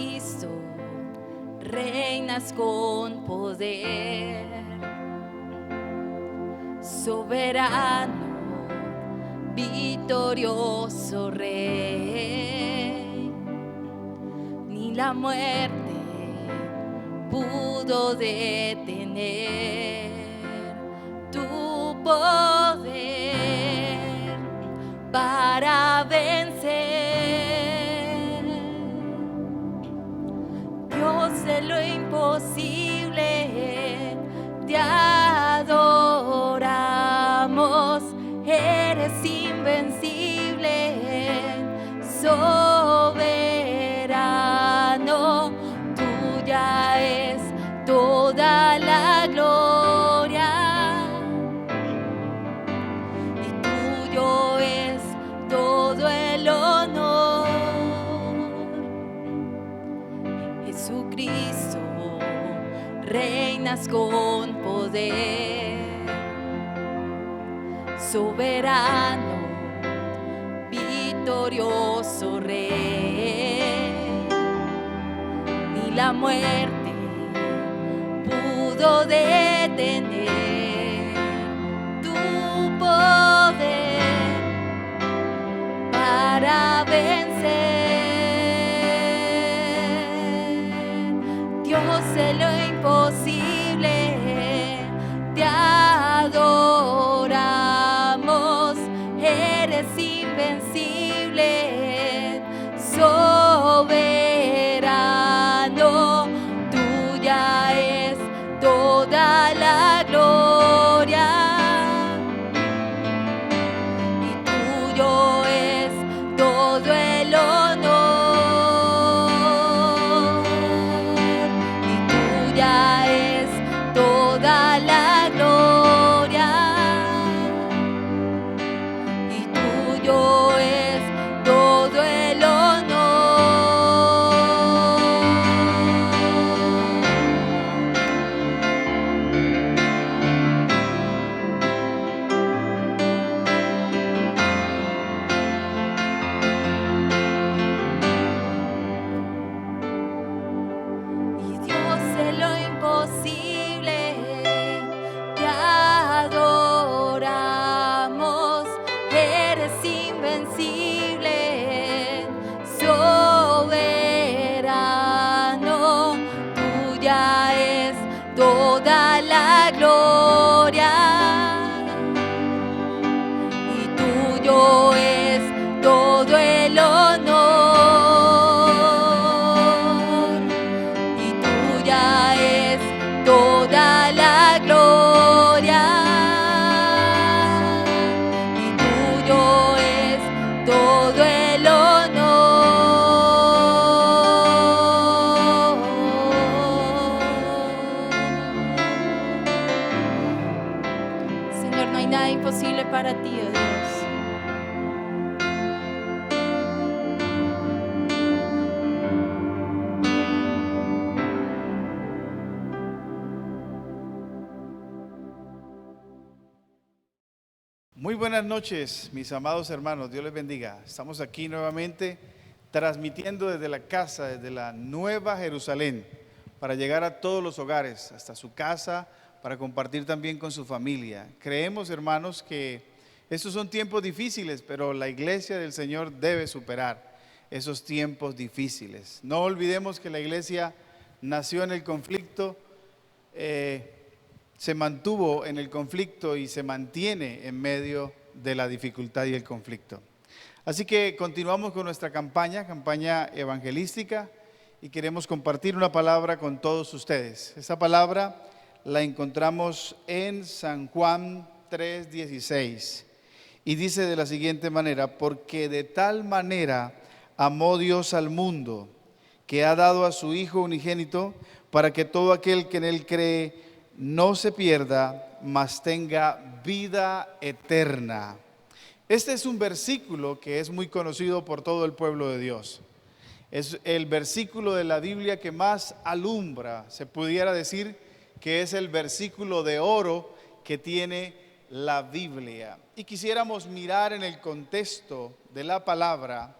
Jesucristo, reinas con poder, soberano, victorioso Rey. Ni la muerte pudo detener tu poder para vencer. Dios de lo imposible, te adoramos, eres invencible, soberano, tuya es toda la gloria y tuyo es todo el honor. Jesucristo, reinas con poder, soberano, victorioso Rey. Ni la muerte pudo detener tu poder para vencer. Dios de lo imposible, te adoramos, eres invencible, soberano, tuya es toda la gloria y tuyo es todo el honor y tuya es toda la gloria y tuyo es todo el honor. Y Dios de lo imposible, te adoramos, eres invencible, soberano, tuya es toda la gloria y tuyo es todo el honor y tuya es toda la gloria y tuyo es todo el honor. Señor, no hay nada imposible para ti, oh Dios. Muy buenas noches, mis amados hermanos, Dios les bendiga. Estamos aquí nuevamente transmitiendo desde la casa, desde la Nueva Jerusalén, para llegar a todos los hogares, hasta su casa, para compartir también con su familia. Creemos, hermanos, que estos son tiempos difíciles, pero la iglesia del Señor debe superar esos tiempos difíciles. No olvidemos que la iglesia nació en el conflicto, se mantuvo en el conflicto y se mantiene en medio de la dificultad y el conflicto. Así que continuamos con nuestra campaña evangelística y queremos compartir una palabra con todos ustedes. Esa palabra la encontramos en San Juan 3:16 y dice de la siguiente manera: porque de tal manera amó Dios al mundo, que ha dado a su Hijo unigénito, para que todo aquel que en Él cree no se pierda, mas tenga vida eterna. Este es un versículo que es muy conocido por todo el pueblo de Dios. Es el versículo de la Biblia que más alumbra, se pudiera decir que es el versículo de oro que tiene la Biblia. Y quisiéramos mirar en el contexto de la palabra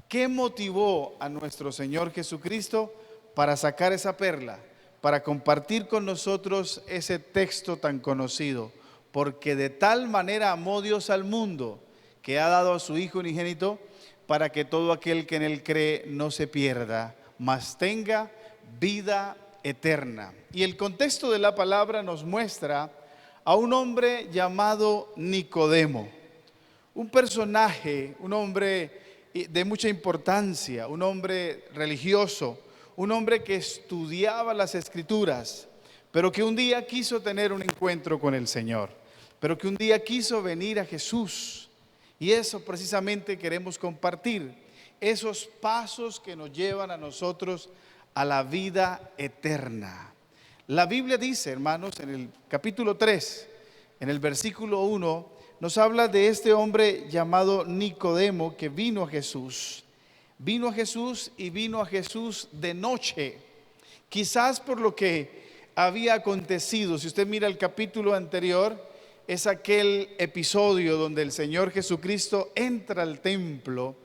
¿Qué motivó a nuestro Señor Jesucristo para sacar esa perla, para compartir con nosotros ese texto tan conocido? Porque de tal manera amó Dios al mundo, que ha dado a su Hijo unigénito, para que todo aquel que en Él cree no se pierda, mas tenga vida eterna. Y el contexto de la palabra nos muestra a un hombre llamado Nicodemo, un personaje, un hombre de mucha importancia, un hombre religioso, un hombre que estudiaba las Escrituras, pero que un día quiso tener un encuentro con el Señor, pero que un día quiso venir a Jesús. Y eso precisamente queremos compartir, esos pasos que nos llevan a nosotros a la vida eterna. La Biblia dice, hermanos, en el capítulo 3, en el versículo 1, nos habla de este hombre llamado Nicodemo que vino a Jesús. Vino a Jesús y vino a Jesús de noche, quizás por lo que había acontecido. Si usted mira el capítulo anterior, es aquel episodio donde el Señor Jesucristo entra al templo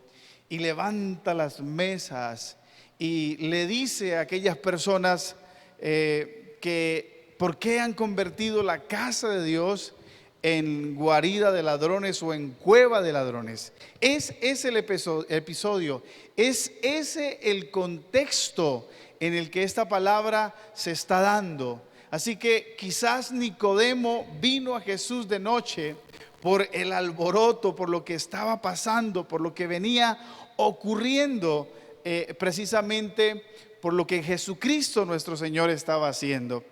y levanta las mesas y le dice a aquellas personas que por qué han convertido la casa de Dios en guarida de ladrones o en cueva de ladrones. Es ese el episodio, es ese el contexto en el que esta palabra se está dando. Así que quizás Nicodemo vino a Jesús de noche por el alboroto, por lo que estaba pasando, por lo que venía ocurriendo, precisamente por lo que Jesucristo nuestro Señor estaba haciendo.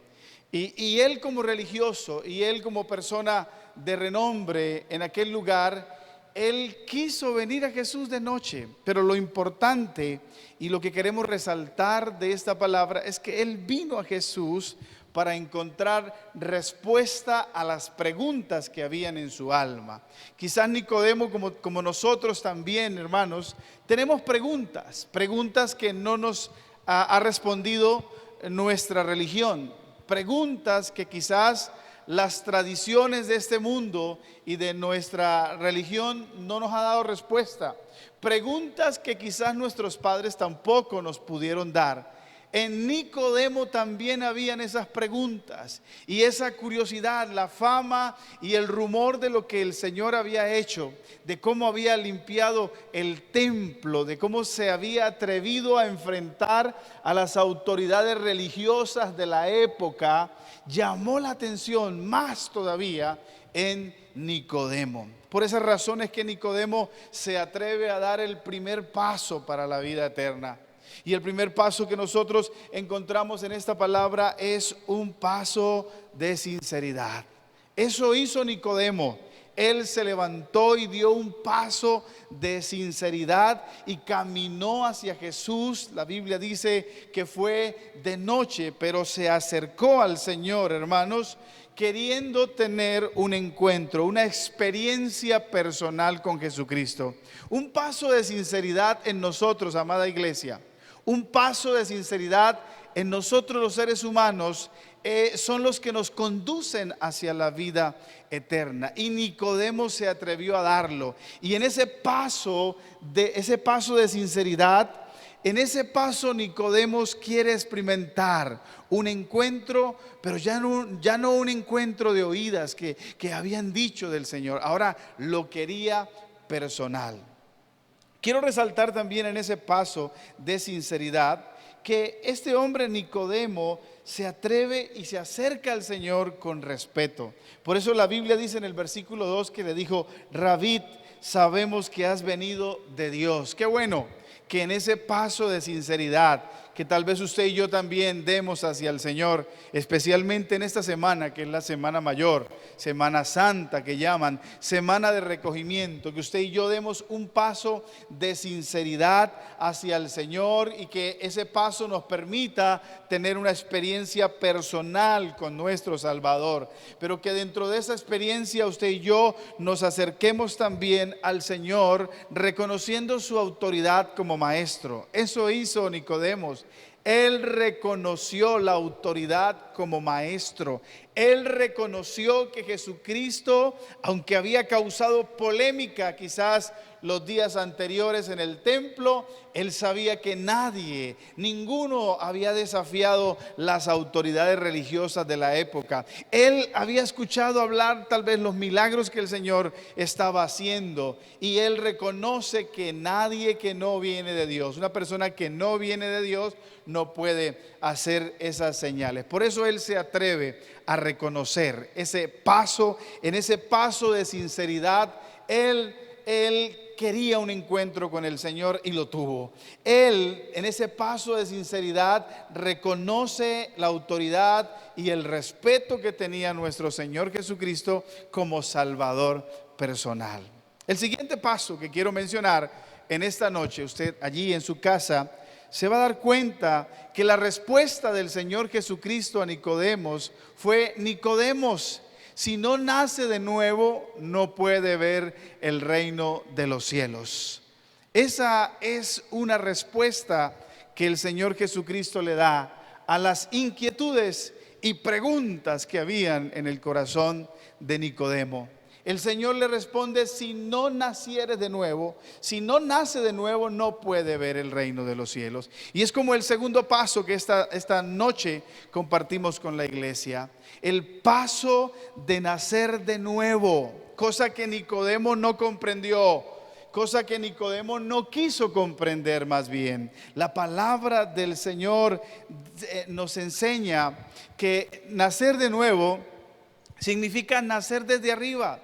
Y él como religioso y él como persona de renombre en aquel lugar, él quiso venir a Jesús de noche. Pero lo importante y lo que queremos resaltar de esta palabra es que él vino a Jesús para encontrar respuesta a las preguntas que habían en su alma. Quizás Nicodemo, como nosotros también, hermanos, tenemos preguntas que no nos ha respondido nuestra religión. Preguntas que quizás las tradiciones de este mundo y de nuestra religión no nos ha dado respuesta. Preguntas que quizás nuestros padres tampoco nos pudieron dar. En Nicodemo también habían esas preguntas y esa curiosidad, la fama y el rumor de lo que el Señor había hecho, de cómo había limpiado el templo, de cómo se había atrevido a enfrentar a las autoridades religiosas de la época, llamó la atención más todavía en Nicodemo. Por esas razones que Nicodemo se atreve a dar el primer paso para la vida eterna. Y el primer paso que nosotros encontramos en esta palabra es un paso de sinceridad. Eso hizo Nicodemo. Él se levantó y dio un paso de sinceridad y caminó hacia Jesús. La Biblia dice que fue de noche, pero se acercó al Señor, hermanos, queriendo tener un encuentro, una experiencia personal con Jesucristo. Un paso de sinceridad en nosotros, amada iglesia. Un paso de sinceridad en nosotros los seres humanos son los que nos conducen hacia la vida eterna. Y Nicodemo se atrevió a darlo. Y en ese paso de sinceridad, en ese paso Nicodemo quiere experimentar un encuentro, pero ya no un encuentro de oídas que habían dicho del Señor. Ahora lo quería personal. Quiero resaltar también en ese paso de sinceridad que este hombre Nicodemo se atreve y se acerca al Señor con respeto. Por eso la Biblia dice en el versículo 2 que le dijo: Rabí, sabemos que has venido de Dios. Qué bueno que en ese paso de sinceridad que tal vez usted y yo también demos hacia el Señor, especialmente en esta semana que es la Semana Mayor, Semana Santa que llaman, Semana de Recogimiento, que usted y yo demos un paso de sinceridad hacia el Señor y que ese paso nos permita tener una experiencia personal con nuestro Salvador, pero que dentro de esa experiencia usted y yo nos acerquemos también al Señor reconociendo su autoridad como Maestro. Eso hizo Nicodemo. Él reconoció la autoridad como maestro. Él reconoció que Jesucristo, aunque había causado polémica quizás los días anteriores en el templo, él sabía que ninguno había desafiado las autoridades religiosas de la época. Él había escuchado hablar tal vez los milagros que el Señor estaba haciendo, y él reconoce que nadie que no viene de Dios, una persona que no viene de Dios, no puede hacer esas señales. Por eso él se atreve a reconocer ese paso. En ese paso de sinceridad, él quería un encuentro con el Señor y lo tuvo. Él, en ese paso de sinceridad, reconoce la autoridad y el respeto que tenía nuestro Señor Jesucristo como Salvador personal. El siguiente paso que quiero mencionar en esta noche, usted allí en su casa se va a dar cuenta que la respuesta del Señor Jesucristo a Nicodemos fue: Nicodemos, si no nace de nuevo, no puede ver el reino de los cielos. Esa es una respuesta que el Señor Jesucristo le da a las inquietudes y preguntas que habían en el corazón de Nicodemo. El Señor le responde: si no nacieres de nuevo, si no nace de nuevo, no puede ver el reino de los cielos. Y es como el segundo paso que esta noche compartimos con la iglesia. El paso de nacer de nuevo, cosa que Nicodemo no comprendió, cosa que Nicodemo no quiso comprender más bien. La palabra del Señor nos enseña que nacer de nuevo significa nacer desde arriba.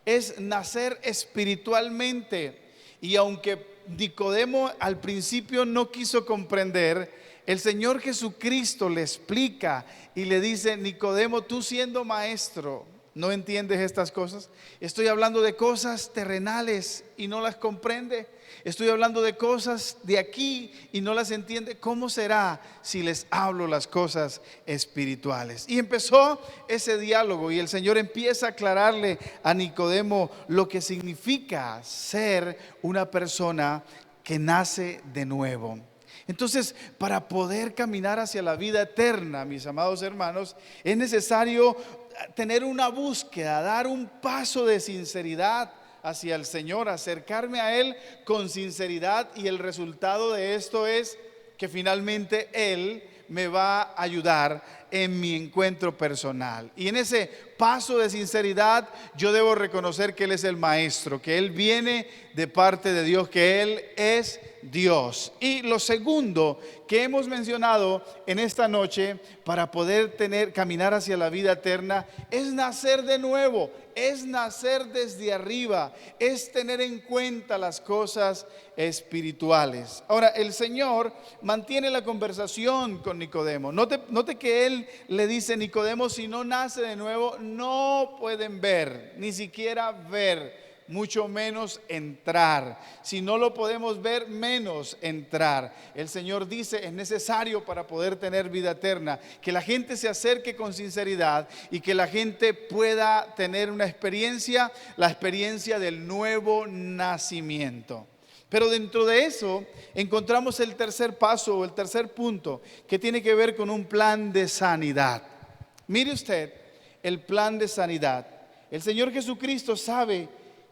Es nacer espiritualmente. Y aunque Nicodemo al principio no quiso comprender, el Señor Jesucristo le explica y le dice: Nicodemo, tú siendo maestro, ¿no entiendes estas cosas? Estoy hablando de cosas terrenales y no las comprende. Estoy hablando de cosas de aquí y no las entiende. ¿Cómo será si les hablo las cosas espirituales? Y empezó ese diálogo, y el Señor empieza a aclararle a Nicodemo lo que significa ser una persona que nace de nuevo. Entonces, para poder caminar hacia la vida eterna, mis amados hermanos, es necesario tener una búsqueda, dar un paso de sinceridad hacia el Señor, acercarme a Él con sinceridad, y el resultado de esto es que finalmente Él me va a ayudar en mi encuentro personal. Y en ese paso de sinceridad yo debo reconocer que Él es el maestro, que Él viene de parte de Dios, que Él es Dios. Y lo segundo que hemos mencionado en esta noche para poder caminar hacia la vida eterna es nacer de nuevo, es nacer desde arriba, es tener en cuenta las cosas espirituales. Ahora, el Señor mantiene la conversación con Nicodemo. Note que Él le dice: Nicodemo, si no nace de nuevo, no pueden ver, ni siquiera ver, mucho menos entrar. Si no lo podemos ver, menos entrar. El Señor dice: es necesario, para poder tener vida eterna, que la gente se acerque con sinceridad y que la gente pueda tener una experiencia, la experiencia del nuevo nacimiento. Pero dentro de eso encontramos el tercer paso, o el tercer punto, que tiene que ver con un plan de sanidad. Mire usted el plan de sanidad. El Señor Jesucristo sabe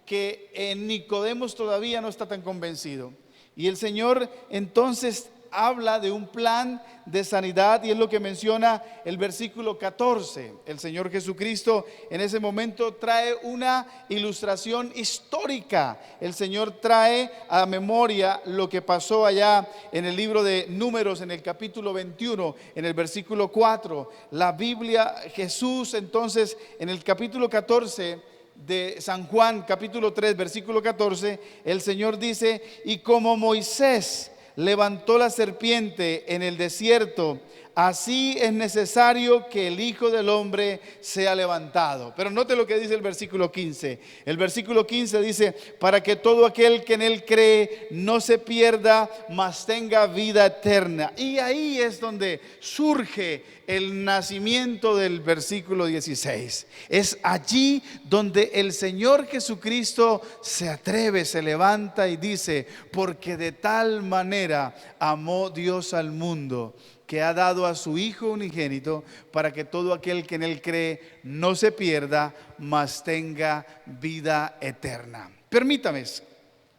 que en Nicodemo todavía no está tan convencido, y el Señor entonces habla de un plan de sanidad, y es lo que menciona el versículo 14. El Señor Jesucristo en ese momento trae una ilustración histórica. El Señor trae a memoria lo que pasó allá en el libro de Números, en el capítulo 21, en el versículo 4. La Biblia, Jesús entonces en el capítulo 14 de San Juan, capítulo 3, versículo 14, el Señor dice: y como Moisés levantó la serpiente en el desierto, así es necesario que el Hijo del Hombre sea levantado. Pero note lo que dice el versículo 15. El versículo 15 dice: para que todo aquel que en Él cree no se pierda, mas tenga vida eterna. Y ahí es donde surge el nacimiento del versículo 16. Es allí donde el Señor Jesucristo se atreve, se levanta y dice: porque de tal manera amó Dios al mundo, que ha dado a su Hijo unigénito, para que todo aquel que en Él cree no se pierda, mas tenga vida eterna. Permítame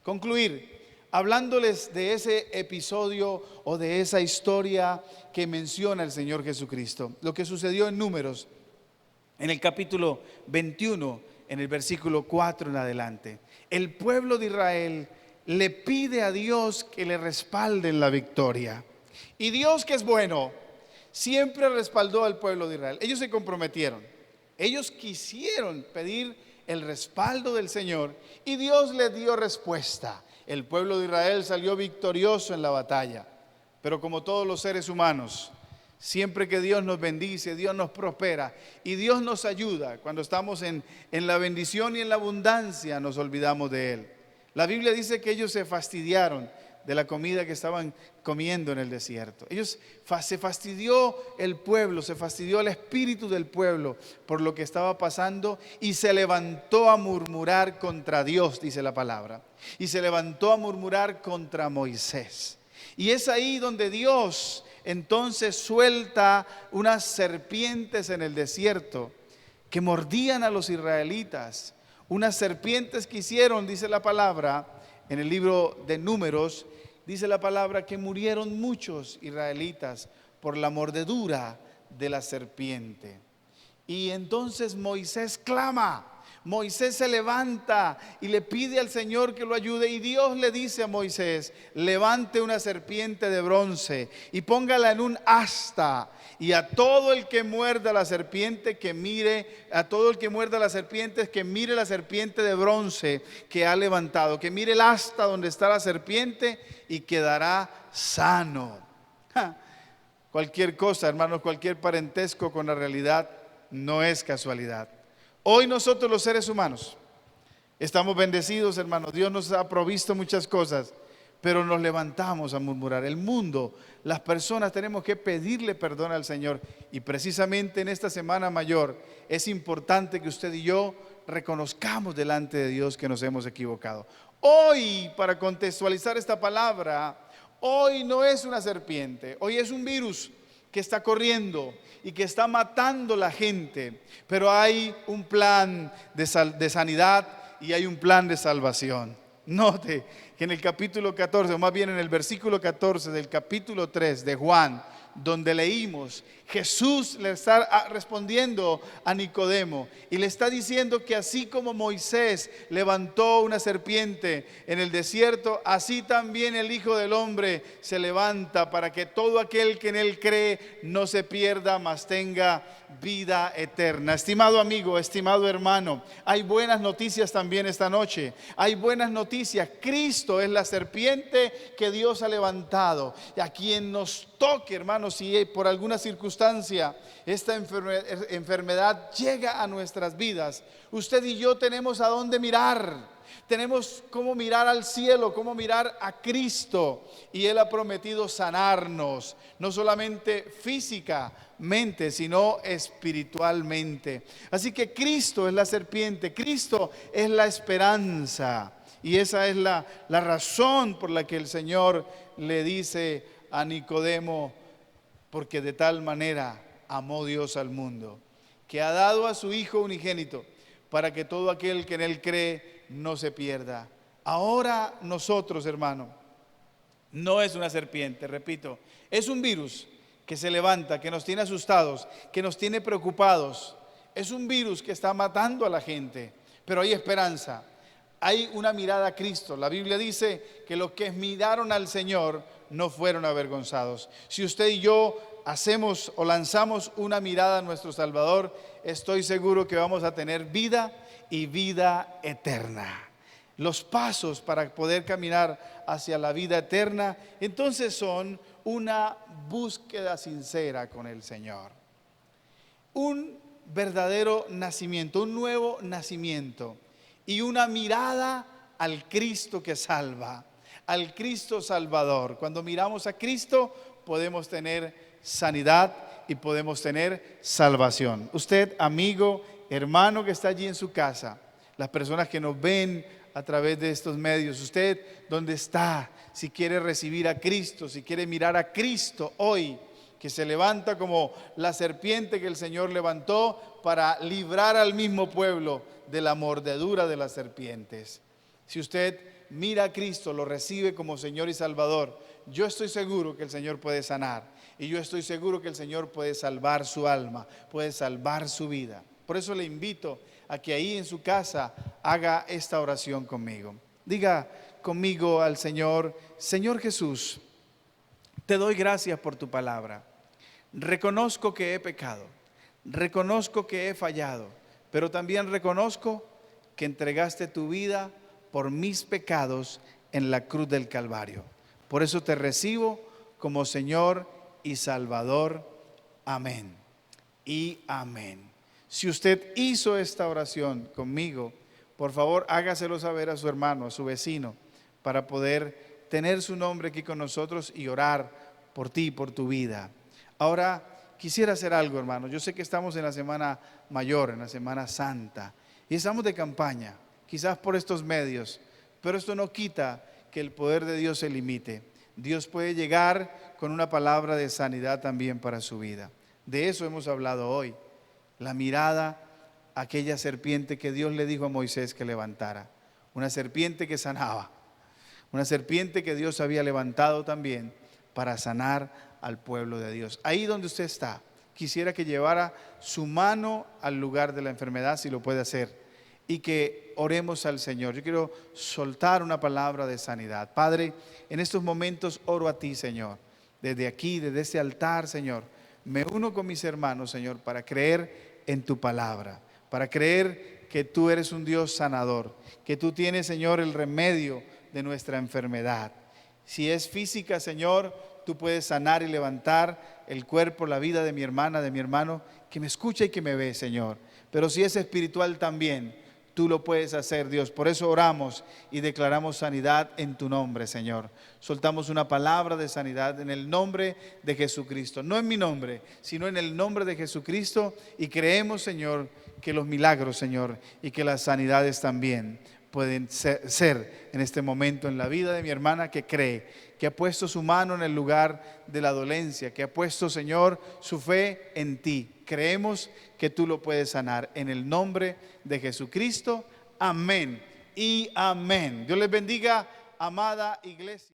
concluir hablándoles de ese episodio o de esa historia que menciona el Señor Jesucristo. Lo que sucedió en Números, en el capítulo 21, en el versículo 4 en adelante. El pueblo de Israel le pide a Dios que le respalde en la victoria. Y Dios, que es bueno, siempre respaldó al pueblo de Israel. Ellos se comprometieron. Ellos quisieron pedir el respaldo del Señor y Dios les dio respuesta. El pueblo de Israel salió victorioso en la batalla. Pero como todos los seres humanos, siempre que Dios nos bendice, Dios nos prospera y Dios nos ayuda, cuando estamos en la bendición y en la abundancia, nos olvidamos de Él. La Biblia dice que ellos se fastidiaron de la comida que estaban comiendo en el desierto. Se fastidió el pueblo, se fastidió el espíritu del pueblo por lo que estaba pasando y se levantó a murmurar contra Dios, dice la palabra. Y se levantó a murmurar contra Moisés. Y es ahí donde Dios entonces suelta unas serpientes en el desierto que mordían a los israelitas. Unas serpientes que hicieron, dice la palabra, en el libro de Números, dice la palabra que murieron muchos israelitas por la mordedura de la serpiente. Y entonces Moisés clama. Moisés se levanta y le pide al Señor que lo ayude y Dios le dice a Moisés: levante una serpiente de bronce y póngala en un asta, y a todo el que muerda la serpiente que mire, a todo el que muerda la serpiente que mire la serpiente de bronce que ha levantado, que mire el asta donde está la serpiente y quedará sano. Cualquier cosa, hermanos, cualquier parentesco con la realidad no es casualidad. Hoy nosotros los seres humanos estamos bendecidos, hermanos. Dios nos ha provisto muchas cosas, pero nos levantamos a murmurar. El mundo, las personas, tenemos que pedirle perdón al Señor. Y precisamente en esta semana mayor es importante que usted y yo reconozcamos delante de Dios que nos hemos equivocado. Hoy, para contextualizar esta palabra, hoy no es una serpiente, hoy es un virus que está corriendo y que está matando a la gente, pero hay un plan de sanidad y hay un plan de salvación. Note que en el capítulo 14, o más bien en el versículo 14 del capítulo 3 de Juan, donde leímos, Jesús le está respondiendo a Nicodemo y le está diciendo que así como Moisés levantó una serpiente en el desierto, así también el Hijo del Hombre se levanta para que todo aquel que en él cree no se pierda, mas tenga vida eterna. Estimado amigo, estimado hermano, hay buenas noticias también esta noche. Hay buenas noticias. Cristo es la serpiente que Dios ha levantado. Y a quien nos toque, hermanos, si por alguna circunstancia esta enfermedad llega a nuestras vidas, usted y yo tenemos a dónde mirar. Tenemos cómo mirar al cielo, cómo mirar a Cristo. Y Él ha prometido sanarnos, no solamente físicamente, sino espiritualmente. Así que Cristo es la serpiente, Cristo es la esperanza. Y esa es la razón por la que el Señor le dice a Nicodemo: porque de tal manera amó Dios al mundo, que ha dado a su Hijo unigénito, para que todo aquel que en Él cree no se pierda. Ahora nosotros, hermano, no es una serpiente, repito, es un virus que se levanta, que nos tiene asustados, que nos tiene preocupados. Es un virus que está matando a la gente, pero hay esperanza. Hay una mirada a Cristo. La Biblia dice que los que miraron al Señor no fueron avergonzados. Si usted y yo hacemos o lanzamos una mirada a nuestro Salvador, estoy seguro que vamos a tener vida y vida eterna. Los pasos para poder caminar hacia la vida eterna, entonces, son una búsqueda sincera con el Señor. Un verdadero nacimiento, un nuevo nacimiento y una mirada al Cristo que salva, al Cristo Salvador. Cuando miramos a Cristo podemos tener sanidad y podemos tener salvación. Usted, amigo, hermano que está allí en su casa, las personas que nos ven a través de estos medios, usted donde está, si quiere recibir a Cristo, si quiere mirar a Cristo hoy, que se levanta como la serpiente que el Señor levantó para librar al mismo pueblo de la mordedura de las serpientes. Si usted mira a Cristo, lo recibe como Señor y Salvador, yo estoy seguro que el Señor puede sanar. Y yo estoy seguro que el Señor puede salvar su alma, puede salvar su vida. Por eso le invito a que ahí en su casa haga esta oración conmigo. Diga conmigo al Señor: Señor Jesús, te doy gracias por tu palabra. Reconozco que he pecado, reconozco que he fallado, pero también reconozco que entregaste tu vida por mis pecados en la cruz del Calvario. Por eso te recibo como Señor y Salvador. Amén y amén. Si usted hizo esta oración conmigo, por favor hágaselo saber a su hermano, a su vecino, para poder tener su nombre aquí con nosotros y orar por ti, por tu vida. Ahora quisiera hacer algo, hermano. Yo sé que estamos en la Semana Mayor, en la Semana Santa, y estamos de campaña, quizás por estos medios, pero esto no quita que el poder de Dios se limite. Dios puede llegar con una palabra de sanidad también para su vida. De eso hemos hablado hoy. La mirada a aquella serpiente que Dios le dijo a Moisés que levantara. Una serpiente que sanaba. Una serpiente que Dios había levantado también para sanar al pueblo de Dios. Ahí donde usted está, quisiera que llevara su mano al lugar de la enfermedad, si lo puede hacer, y que oremos al Señor. Yo quiero soltar una palabra de sanidad. Padre, en estos momentos oro a ti, Señor. Desde aquí, desde este altar, Señor, me uno con mis hermanos, Señor, para creer en tu palabra, para creer que tú eres un Dios sanador, que tú tienes, Señor, el remedio de nuestra enfermedad. Si es física, Señor, tú puedes sanar y levantar el cuerpo, la vida de mi hermana, de mi hermano, que me escucha y que me ve, Señor. Pero si es espiritual también, tú lo puedes hacer, Dios. Por eso oramos y declaramos sanidad en tu nombre, Señor. Soltamos una palabra de sanidad en el nombre de Jesucristo. No en mi nombre, sino en el nombre de Jesucristo. Y creemos, Señor, que los milagros, Señor, y que las sanidades también pueden ser en este momento en la vida de mi hermana que cree, que ha puesto su mano en el lugar de la dolencia, que ha puesto, Señor, su fe en ti. Creemos que tú lo puedes sanar en el nombre de Jesucristo. Amén y amén. Dios les bendiga, amada iglesia.